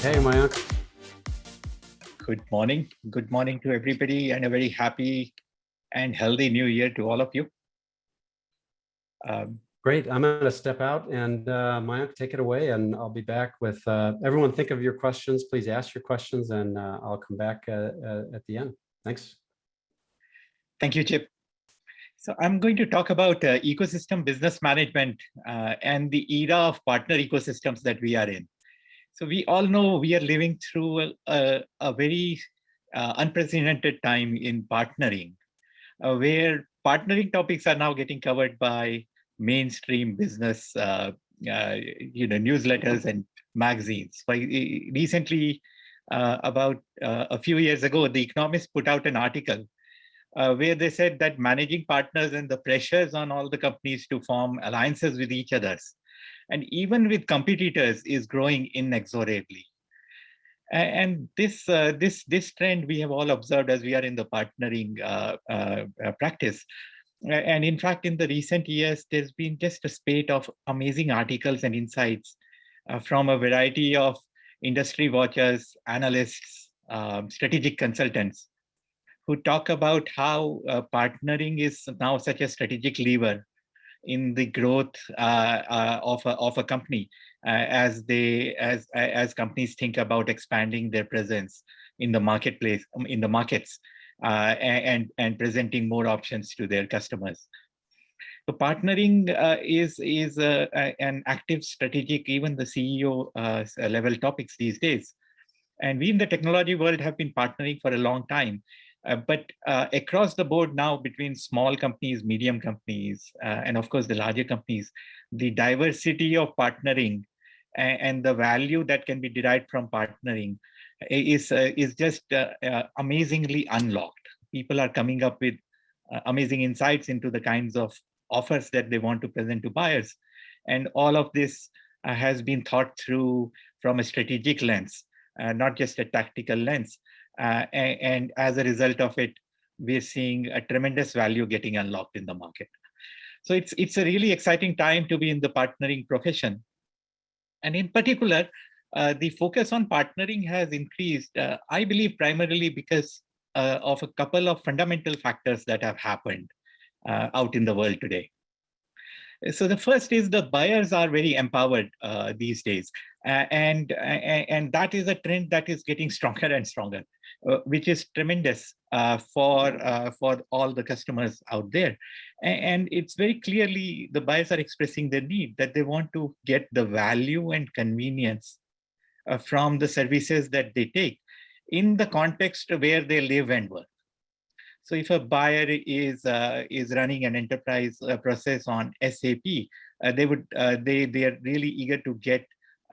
Hey, Mayank. Good morning. Good morning to everybody, and a very happy and healthy new year to all of you. Great. I'm going to step out and Mayank, take it away, and I'll be back with everyone. Think of your questions. Please ask your questions, and I'll come back at the end. Thanks. Thank you, Chip. So I'm going to talk about ecosystem business management and the era of partner ecosystems that we are in. So we all know we are living through a very unprecedented time in partnering, where partnering topics are now getting covered by mainstream business, newsletters and magazines. Recently, about a few years ago, The Economist put out an article where they said that managing partners and the pressures on all the companies to form alliances with each others, and even with competitors, is growing inexorably. And this trend we have all observed as we are in the partnering practice. And in fact, in the recent years, there's been just a spate of amazing articles and insights from a variety of industry watchers, analysts, strategic consultants, who talk about how partnering is now such a strategic lever in the growth of a company as companies think about expanding their presence in the marketplace, in the markets, and presenting more options to their customers. So partnering is an active strategic, even the CEO level topics these days. And we in the technology world have been partnering for a long time. But across the board now, between small companies, medium companies, and of course the larger companies, the diversity of partnering and the value that can be derived from partnering is just amazingly unlocked. People are coming up with amazing insights into the kinds of offers that they want to present to buyers. And all of this has been thought through from a strategic lens, not just a tactical lens. And as a result of it, we're seeing a tremendous value getting unlocked in the market. So it's a really exciting time to be in the partnering profession. And in particular, the focus on partnering has increased, I believe, primarily because of a couple of fundamental factors that have happened out in the world today. So the first is the buyers are very empowered these days. And that is a trend that is getting stronger and stronger, which is tremendous for all the customers out there. And it's very clearly the buyers are expressing their need that they want to get the value and convenience from the services that they take in the context where they live and work. So if a buyer is running an enterprise process on SAP, they are really eager to get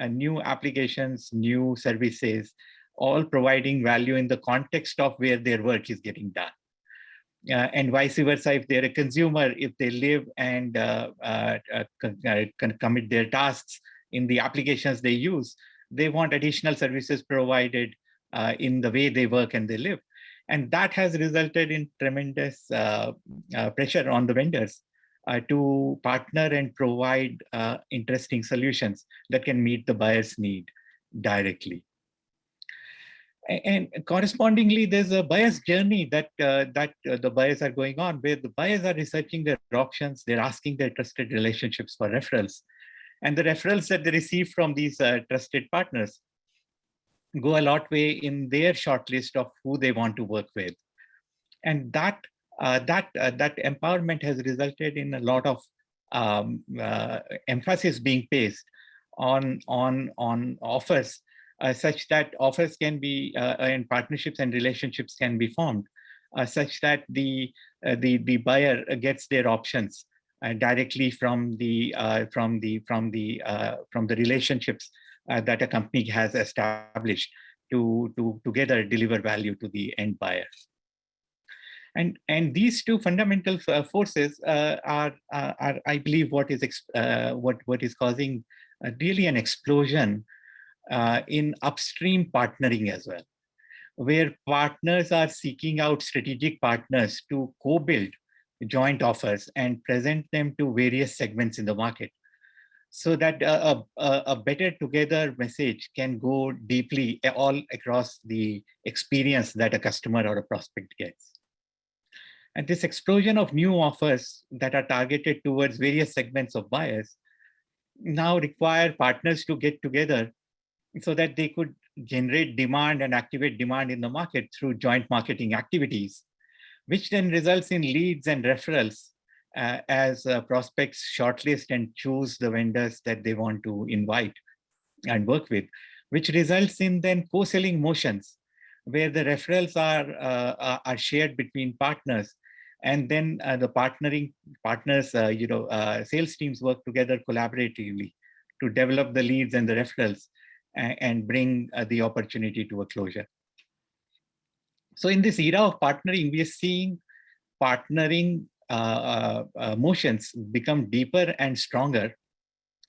new applications, new services, all providing value in the context of where their work is getting done. And vice versa, if they're a consumer, if they live and commit their tasks in the applications they use, they want additional services provided in the way they work and they live. And that has resulted in tremendous pressure on the vendors to partner and provide interesting solutions that can meet the buyer's need directly. And correspondingly, there's a buyer's journey that the buyers are going on, where the buyers are researching their options, they're asking their trusted relationships for referrals. And the referrals that they receive from these trusted partners go a lot way in their shortlist of who they want to work with. And that empowerment has resulted in a lot of emphasis being placed on offers, such that offers can be and partnerships and relationships can be formed, such that the buyer gets their options directly from the relationships that a company has established to together deliver value to the end buyers. And these two fundamental forces are I believe what is causing really an explosion in upstream partnering as well, where partners are seeking out strategic partners to co-build joint offers and present them to various segments in the market. so that a better together message can go deeply all across the experience that a customer or a prospect gets. And this explosion of new offers that are targeted towards various segments of buyers now require partners to get together so that they could generate demand and activate demand in the market through joint marketing activities, which then results in leads and referrals as prospects shortlist and choose the vendors that they want to invite and work with, which results in then co-selling motions where the referrals are shared between partners, and then the partners, sales teams work together collaboratively to develop the leads and the referrals and bring the opportunity to a closure. So in this era of partnering, we are seeing partnering motions become deeper and stronger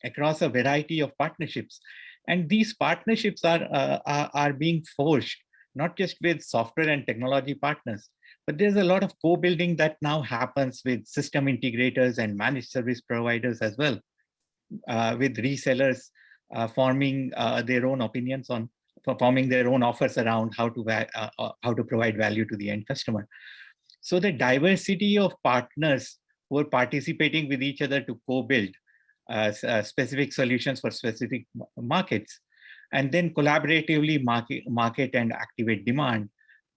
across a variety of partnerships. And these partnerships are being forged, not just with software and technology partners, but there's a lot of co-building that now happens with system integrators and managed service providers as well, with resellers forming their own opinions on, forming their own offers around how to provide value to the end customer. So the diversity of partners who are participating with each other to co-build specific solutions for specific markets, and then collaboratively market and activate demand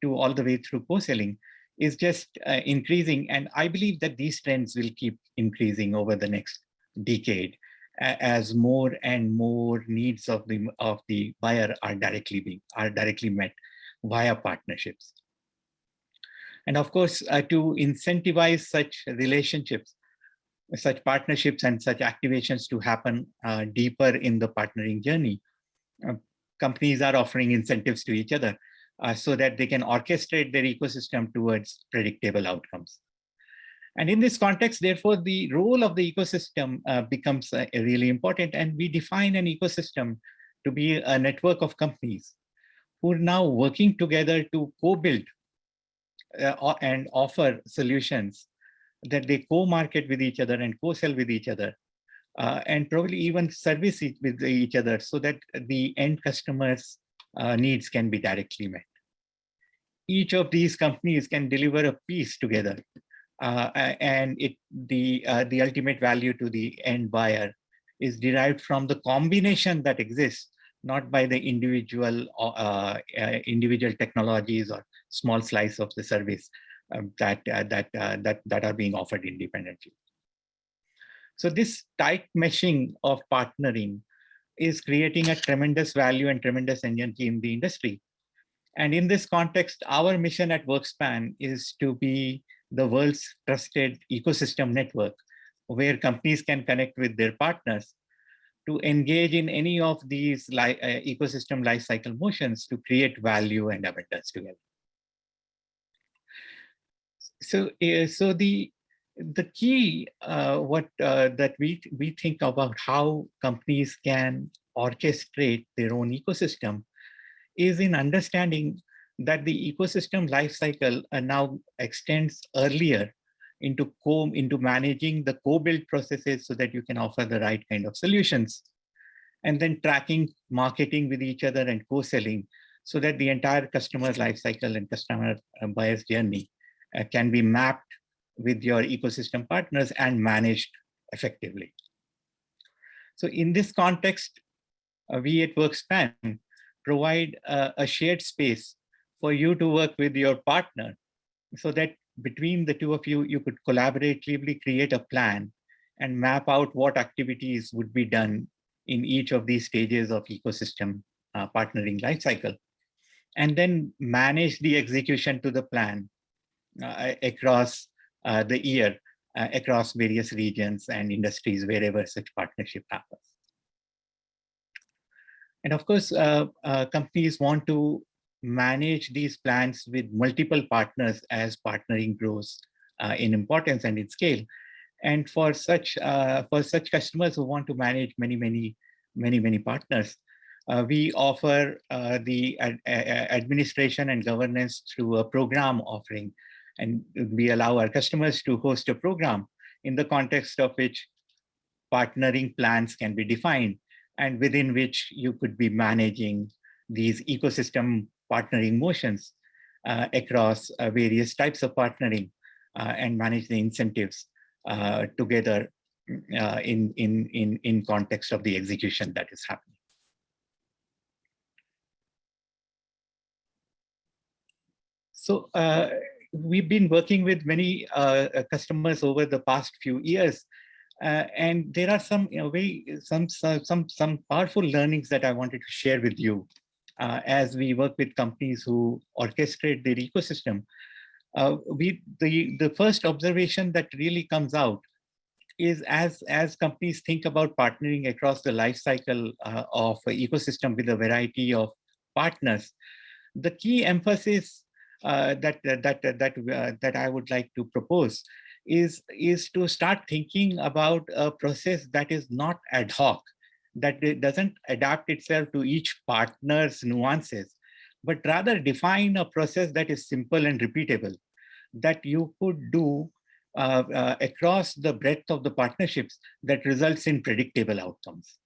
to all the way through co-selling is just increasing. And I believe that these trends will keep increasing over the next decade as more and more needs of the buyer are directly met via partnerships. And of course, to incentivize such relationships, such partnerships and such activations to happen deeper in the partnering journey, companies are offering incentives to each other so that they can orchestrate their ecosystem towards predictable outcomes. And in this context, therefore, the role of the ecosystem becomes really important. And we define an ecosystem to be a network of companies who are now working together to co-build and offer solutions that they co-market with each other and co-sell with each other, and probably even service it with each other so that the end customers' needs can be directly met. Each of these companies can deliver a piece together, and the ultimate value to the end buyer is derived from the combination that exists, not by the individual technologies or small slice of the service that are being offered independently. So this tight meshing of partnering is creating a tremendous value and tremendous energy in the industry. And in this context, our mission at WorkSpan is to be the world's trusted ecosystem network where companies can connect with their partners to engage in any of these ecosystem lifecycle motions to create value and abundance together. So the key that we think about how companies can orchestrate their own ecosystem is in understanding that the ecosystem lifecycle now extends earlier into managing the co-build processes so that you can offer the right kind of solutions, and then tracking marketing with each other and co-selling so that the entire customer lifecycle and customer buyer's journey can be mapped with your ecosystem partners and managed effectively. So in this context, we at WorkSpan provide a shared space for you to work with your partner so that between the two of you, you could collaboratively create a plan and map out what activities would be done in each of these stages of ecosystem partnering lifecycle, and then manage the execution to the plan across the year, across various regions and industries wherever such partnership happens. And of course, companies want to manage these plans with multiple partners as partnering grows in importance and in scale. And for such customers who want to manage many partners, we offer the administration and governance through a program offering. And we allow our customers to host a program in the context of which partnering plans can be defined, and within which you could be managing these ecosystem partnering motions across various types of partnering and manage the incentives together in context of the execution that is happening. So we've been working with many customers over the past few years, and there are some, some powerful learnings that I wanted to share with you as we work with companies who orchestrate their ecosystem. The first observation that really comes out is as companies think about partnering across the life cycle of an ecosystem with a variety of partners, the key emphasis that I would like to propose is to start thinking about a process that is not ad hoc, that it doesn't adapt itself to each partner's nuances, but rather define a process that is simple and repeatable, that you could do across the breadth of the partnerships that results in predictable outcomes.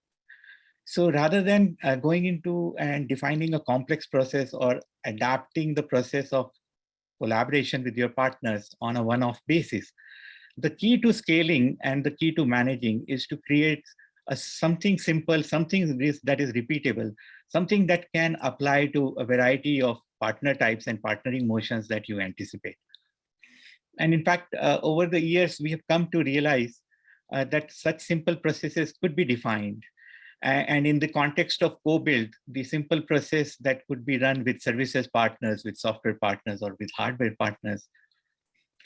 So rather than going into and defining a complex process or adapting the process of collaboration with your partners on a one-off basis, the key to scaling and the key to managing is to create something simple, something that is repeatable, something that can apply to a variety of partner types and partnering motions that you anticipate. And in fact, over the years, we have come to realize that such simple processes could be defined. And in the context of co-build, the simple process that could be run with services partners, with software partners, or with hardware partners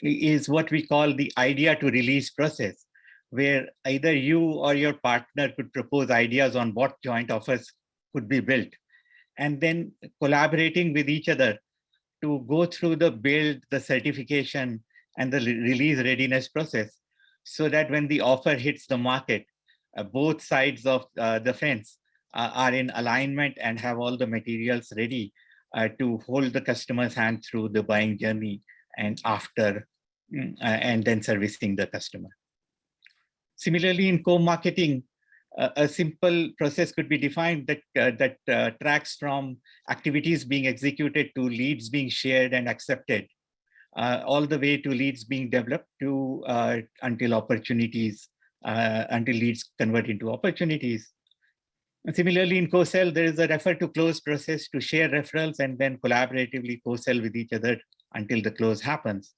is what we call the idea to release process, where either you or your partner could propose ideas on what joint offers could be built, and then collaborating with each other to go through the build, the certification, and the release readiness process, so that when the offer hits the market, both sides of the fence are in alignment and have all the materials ready to hold the customer's hand through the buying journey and after, and then servicing the customer. Similarly, in co-marketing, a simple process could be defined that tracks from activities being executed to leads being shared and accepted, all the way to leads being developed to until opportunities, until leads convert into opportunities. And similarly, in co-sell, there is a refer to close process to share referrals and then collaboratively co-sell with each other until the close happens.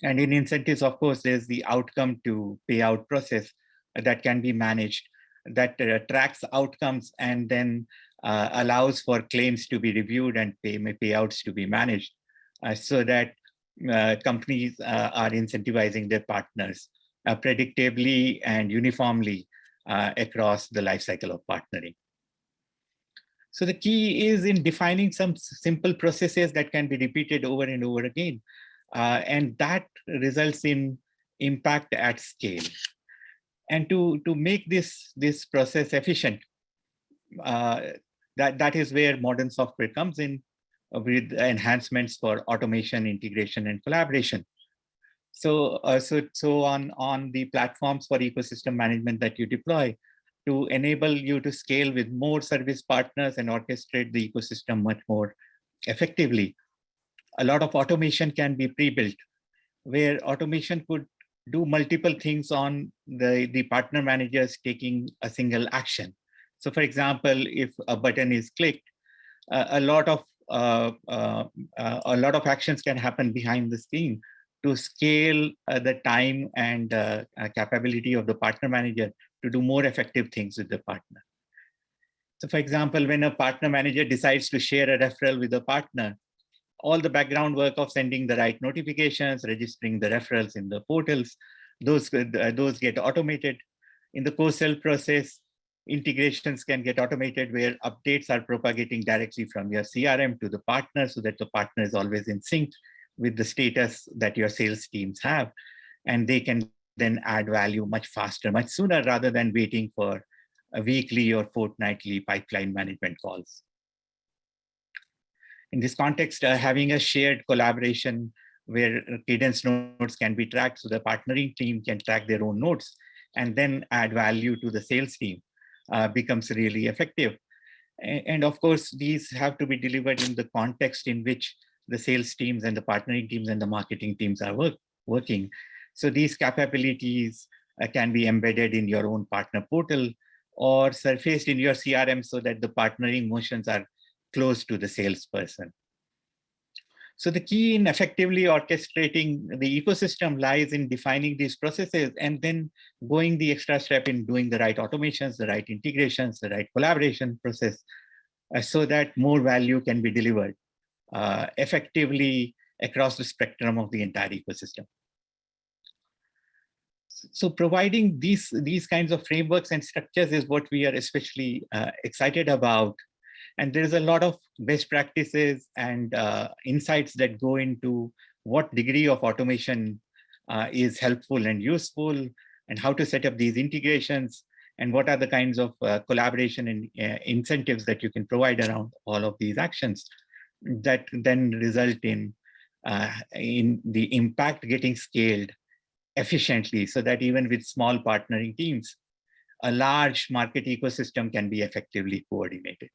And in incentives, of course, there's the outcome to payout process that can be managed, that tracks outcomes and then allows for claims to be reviewed and payouts to be managed, so that companies are incentivizing their partners predictably and uniformly across the life cycle of partnering. So the key is in defining some simple processes that can be repeated over and over again, and that results in impact at scale. And to make this process efficient, that is where modern software comes in with enhancements for automation, integration, and collaboration. So on the platforms for ecosystem management that you deploy, to enable you to scale with more service partners and orchestrate the ecosystem much more effectively, a lot of automation can be pre-built, where automation could do multiple things on the partner managers taking a single action. So for example, if a button is clicked, a lot of actions can happen behind the scene to scale the time and capability of the partner manager to do more effective things with the partner. So for example, when a partner manager decides to share a referral with a partner, all the background work of sending the right notifications, registering the referrals in the portals, those get automated. In the co-sell process, integrations can get automated where updates are propagating directly from your CRM to the partner, so that the partner is always in sync with the status that your sales teams have. And they can then add value much faster, much sooner, rather than waiting for a weekly or fortnightly pipeline management calls. In this context, having a shared collaboration where cadence notes can be tracked, so the partnering team can track their own notes, and then add value to the sales team becomes really effective. And of course, these have to be delivered in the context in which the sales teams and the partnering teams and the marketing teams are working. So these capabilities can be embedded in your own partner portal or surfaced in your CRM so that the partnering motions are close to the salesperson. So the key in effectively orchestrating the ecosystem lies in defining these processes and then going the extra step in doing the right automations, the right integrations, the right collaboration process, so that more value can be delivered effectively across the spectrum of the entire ecosystem. So providing these kinds of frameworks and structures is what we are especially excited about. And there's a lot of best practices and insights that go into what degree of automation is helpful and useful, and how to set up these integrations, and what are the kinds of collaboration and incentives that you can provide around all of these actions that then result in the impact getting scaled efficiently, so that even with small partnering teams, a large market ecosystem can be effectively coordinated.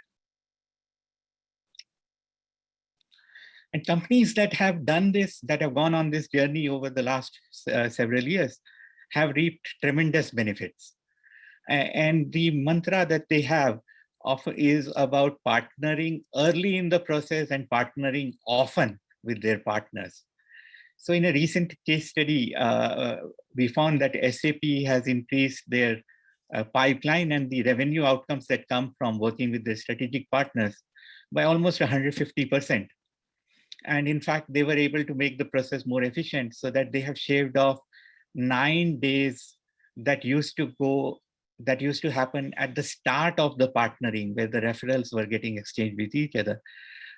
And companies that have done this, that have gone on this journey over the last several years, have reaped tremendous benefits. And the mantra that they have is about partnering early in the process and partnering often with their partners. So in a recent case study, we found that SAP has increased their pipeline and the revenue outcomes that come from working with their strategic partners by almost 150%. And in fact, they were able to make the process more efficient, so that they have shaved off 9 days that used to happen at the start of the partnering, where the referrals were getting exchanged with each other.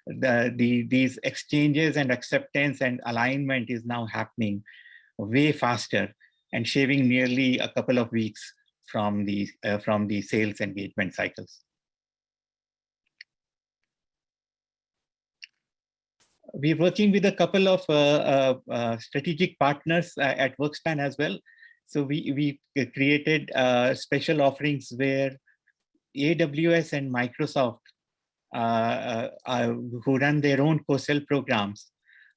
These exchanges and acceptance and alignment is now happening way faster and shaving nearly a couple of weeks from the sales engagement cycles. We're working with a couple of strategic partners at WorkSpan as well. So we created special offerings where AWS and Microsoft, who run their own co-sell programs,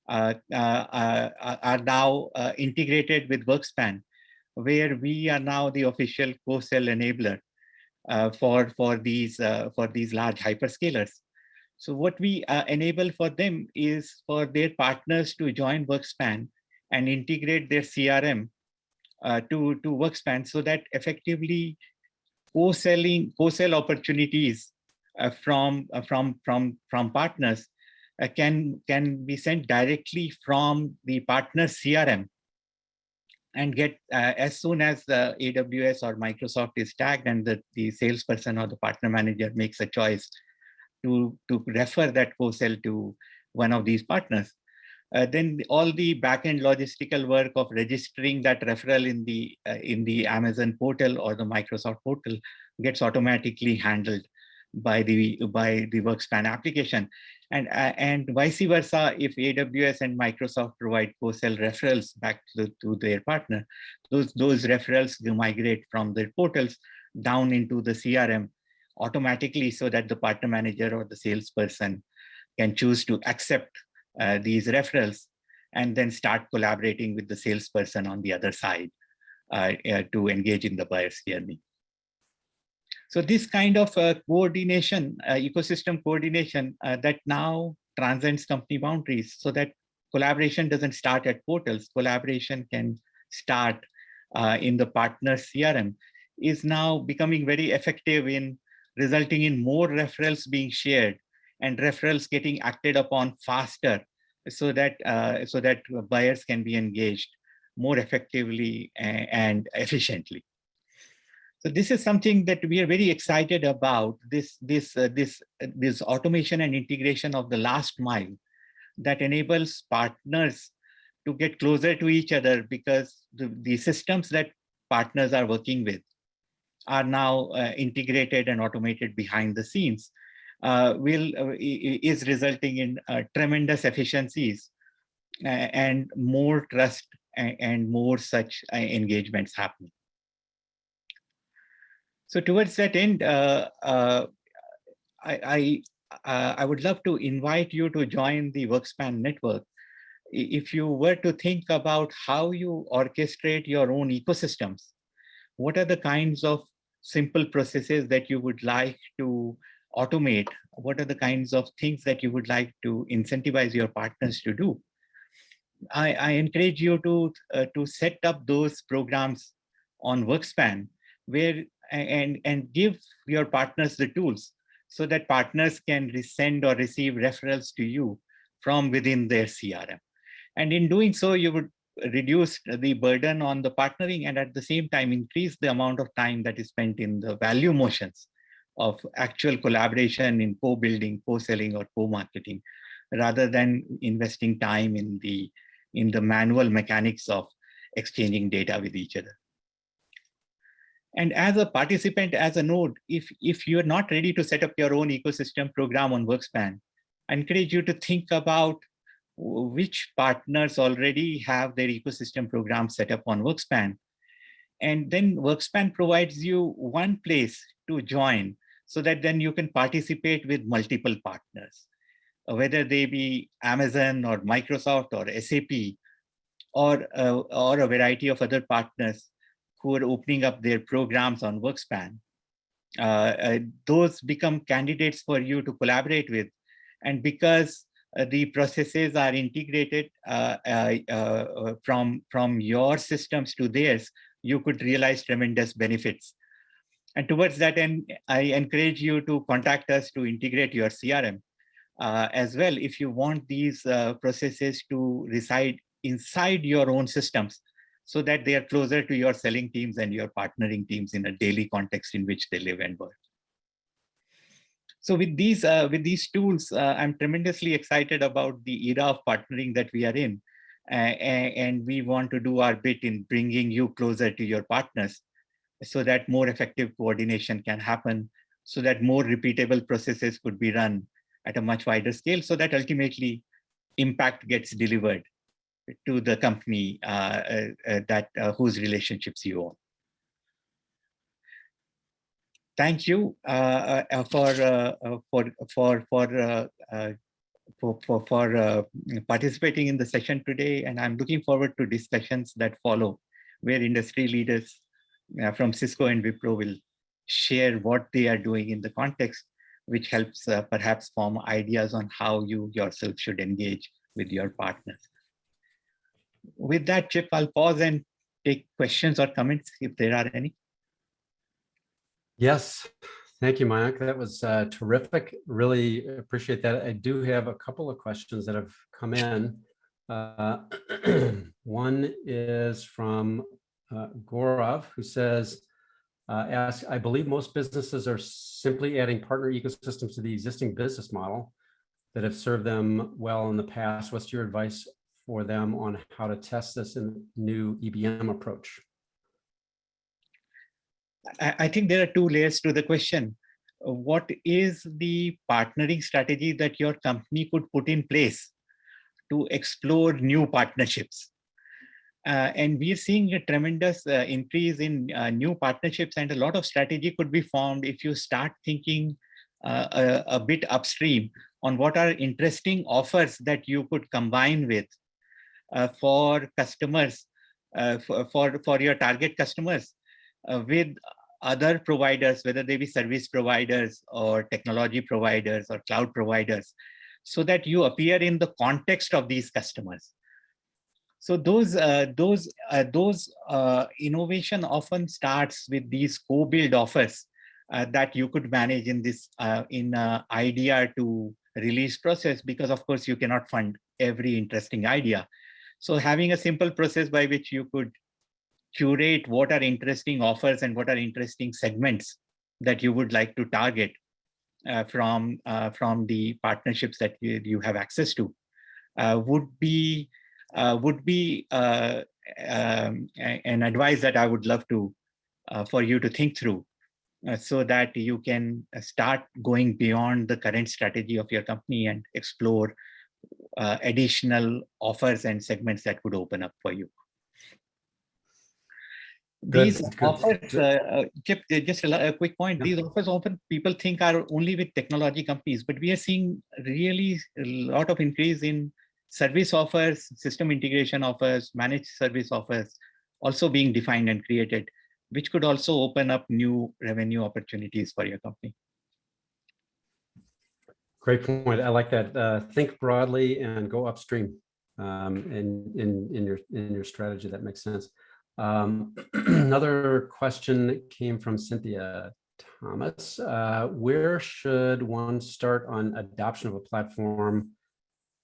are now integrated with WorkSpan, where we are now the official co-sell enabler for these large hyperscalers. So what we enable for them is for their partners to join WorkSpan and integrate their CRM to WorkSpan, so that effectively co-sell opportunities from partners can be sent directly from the partner CRM and get as soon as the AWS or Microsoft is tagged and the salesperson or the partner manager makes a choice to refer that co-sell to one of these partners. Then all the backend logistical work of registering that referral in the Amazon portal or the Microsoft portal gets automatically handled by the WorkSpan application, and vice versa. If AWS and Microsoft provide co-sell referrals back to their partner, those referrals will migrate from their portals down into the CRM automatically, so that the partner manager or the salesperson can choose to accept these referrals and then start collaborating with the salesperson on the other side to engage in the buyer's journey. So this kind of coordination, ecosystem coordination that now transcends company boundaries, so that collaboration doesn't start at portals, collaboration can start in the partner CRM, is now becoming very effective in resulting in more referrals being shared and referrals getting acted upon faster, so that buyers can be engaged more effectively and efficiently. So this is something that we are very excited about, this automation and integration of the last mile that enables partners to get closer to each other, because the systems that partners are working with are now integrated and automated behind the scenes, is resulting in tremendous efficiencies and more trust and more such engagements happening. So towards that end, I would love to invite you to join the WorkSpan network. If you were to think about how you orchestrate your own ecosystems, what are the kinds of simple processes that you would like to automate? What are the kinds of things that you would like to incentivize your partners to do? I encourage you to set up those programs on WorkSpan, where and give your partners the tools so that partners can send or receive referrals to you from within their CRM. And in doing so, you would reduce the burden on the partnering and at the same time increase the amount of time that is spent in the value motions of actual collaboration in co-building, co-selling, or co-marketing, rather than investing time in the manual mechanics of exchanging data with each other. And as a participant, as a node, if you're not ready to set up your own ecosystem program on WorkSpan, I encourage you to think about which partners already have their ecosystem program set up on WorkSpan. And then WorkSpan provides you one place to join so that then you can participate with multiple partners, whether they be Amazon or Microsoft or SAP or a variety of other partners who are opening up their programs on WorkSpan. Those become candidates for you to collaborate with. And because the processes are integrated from your systems to theirs, you could realize tremendous benefits. And towards that end, I encourage you to contact us to integrate your CRM as well if you want these processes to reside inside your own systems so that they are closer to your selling teams and your partnering teams in a daily context in which they live and work. So with these tools, I'm tremendously excited about the era of partnering that we are in. And we want to do our bit in bringing you closer to your partners so that more effective coordination can happen, so that more repeatable processes could be run at a much wider scale, so that ultimately impact gets delivered to the company whose relationships you own. Thank you for participating in the session today, and I'm looking forward to discussions that follow, where industry leaders from Cisco and Wipro will share what they are doing in the context, which helps perhaps form ideas on how you yourself should engage with your partners. With that, Chip, I'll pause and take questions or comments if there are any. Yes, thank you, Mayank. That was terrific. Really appreciate that. I do have a couple of questions that have come in. One is from Gaurav, who says, I believe most businesses are simply adding partner ecosystems to the existing business model that have served them well in the past. What's your advice for them on how to test this in new EBM approach? I think there are two layers to the question. What is the partnering strategy that your company could put in place to explore new partnerships? And we're seeing a tremendous increase in new partnerships, and a lot of strategy could be formed if you start thinking a bit upstream on what are interesting offers that you could combine with for customers, for your target customers, with other providers, whether they be service providers or technology providers or cloud providers, so that you appear in the context of these customers. So those innovation often starts with these co-build offers that you could manage in this idea to release process, because of course you cannot fund every interesting idea. So having a simple process by which you could curate what are interesting offers and what are interesting segments that you would like to target from the partnerships that you have access to would be an advice that I would love to for you to think through, so that you can start going beyond the current strategy of your company and explore additional offers and segments that could open up for you. These Good. offers, Chip, just a quick point. Yeah. These offers often people think are only with technology companies, but we are seeing really a lot of increase in service offers, system integration offers, managed service offers, also being defined and created, which could also open up new revenue opportunities for your company. Great point. I like that. Think broadly and go upstream in your strategy. That makes sense. Another question came from Cynthia Thomas. Where should one start on adoption of a platform?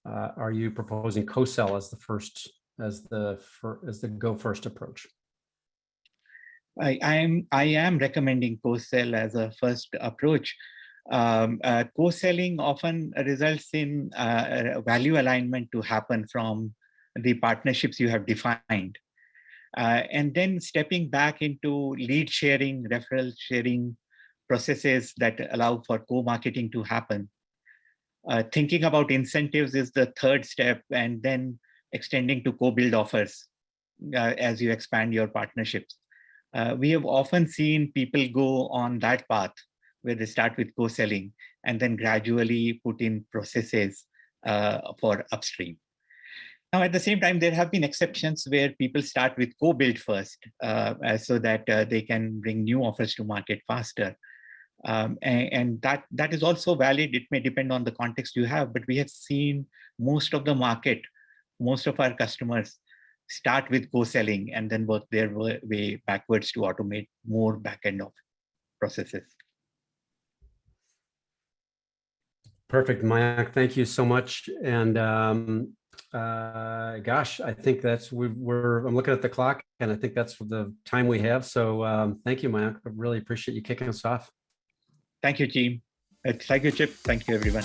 Are you proposing co-sell as the go first approach? I am recommending co-sell as a first approach. Co-selling often results in value alignment to happen from the partnerships you have defined. And then stepping back into lead sharing, referral sharing processes that allow for co-marketing to happen. Thinking about incentives is the third step, and then extending to co-build offers as you expand your partnerships. We have often seen people go on that path where they start with co-selling and then gradually put in processes for upstream. Now, at the same time, there have been exceptions where people start with co-build first so that they can bring new offers to market faster. And that is also valid. It may depend on the context you have, but we have seen most of the market, most of our customers start with co-selling and then work their way backwards to automate more back-end of processes. Perfect, Mayank. Thank you so much. And gosh, I think that's I'm looking at the clock, and I think that's the time we have. So thank you, Mayank. I really appreciate you kicking us off. Thank you, team. Thank you, Chip. Thank you, everyone.